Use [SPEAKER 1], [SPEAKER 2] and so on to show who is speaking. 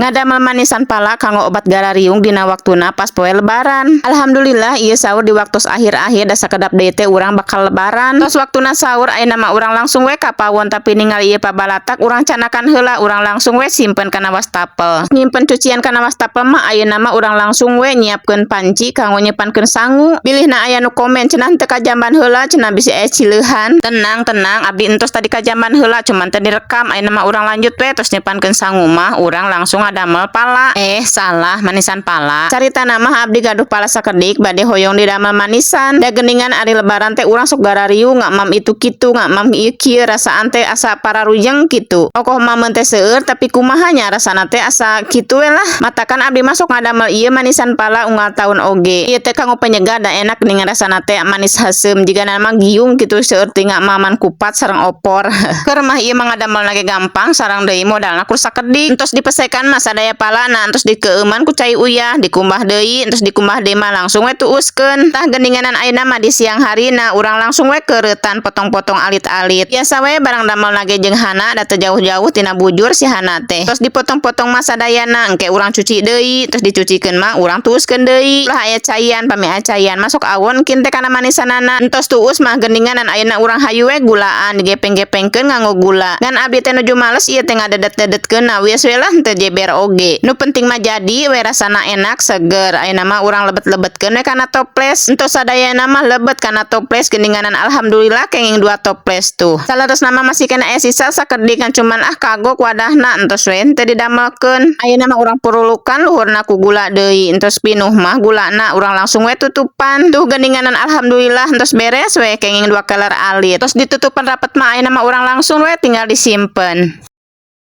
[SPEAKER 1] ngadamel manisan pala kanggo obat garariung dina waktuna pas poe lebaran. Alhamdulillah ieu sahur di waktu akhir-akhir da sakedap deui teh urang bakal lebaran. Tos waktuna sahur ayeuna mah urang langsung we ka pawon tapi ningali ieu pabalatak urang canakan heula urang langsung we simpen kana wastafel. Nyimpen cucian kana wastafel mah ayeuna mah urang langsung we nyiapkeun panci kanggo nyepankeun sangu. Bilihna aya nu komen cenah teu kajamban heula cenah bisi cileuhan. Tenang abdi entos tadi kajamban heula cuman teu direkam ayeuna mah urang lanjut we tos nyepankeun sangu mah urang langsung ngadamel pala. Salah manisan pala. Caritana mah abdi gaduh pala sakedik bade hoyong didamel manisan. Da geuningan ari lebaran teh urang sok garariung ngak mam itu kitu ngak mam ieu kieu rasaan teh asa pararujeng kitu. Okoh mameun teh seueur tapi kumaha nya rasana teh asa kitu we lah. Matakan abdi masuk ngadamel ieu manisan pala unggal taun oge. Ieu teh kanggo penyegah da enak geuningan rasana teh manis haseum jiga nama giung kitu seueur teh ngak maman kupat sareng opor. Keur mah ieu mah ngadamel lagi gampang sareng deui modalna ku sakedik. Entos dipesekan mah sadaya palana entos dikeueuman ku cai uyah dikumbah deui entos dikumbah deui mah langsung we tuuskeun. Tah geuninganan ayeuna mah di siang harina urang langsung we keuretan potong-potong alit-alit. Biasa we barang damel nage jeung hana da teu jauh-jauh tina bujur si hana teh. Tos dipotong-potong mah sadayana engke urang cuci deui terus dicucikeun mah urang tuuskeun deui. Ulah aya caian pami aya caian masuk awon kin teh kana manisanana. Entos tuus mah geuninganan ayeuna urang hayu we gulaan digepeng-gepengkeun nganggo gula. Ngan abdi teh nuju males ieu teh ngadedet-dedetkeun na wias we lah teu jeber oge. Nu penting mah jadi we rasana enak seger. Ayeuna mah urang lebet-lebetkeun we kana toples. Entos sadayana mah lebet kana toples geuninganan alhamdulillah kenging 2 toples tuh. Saleresna mah masih kena sisa sakedik kan cuman kagok wadahna entos we teu didamelkeun. Ayeuna mah urang purulukan luhurna ku gula deui. Entos pinuh mah gulana urang langsung we tutupan. Tuh geuninganan alhamdulillah entos beres we kenging 2 keler alit. Tos ditutupan rapet mah ayeuna mah urang langsung we tinggal disimpen.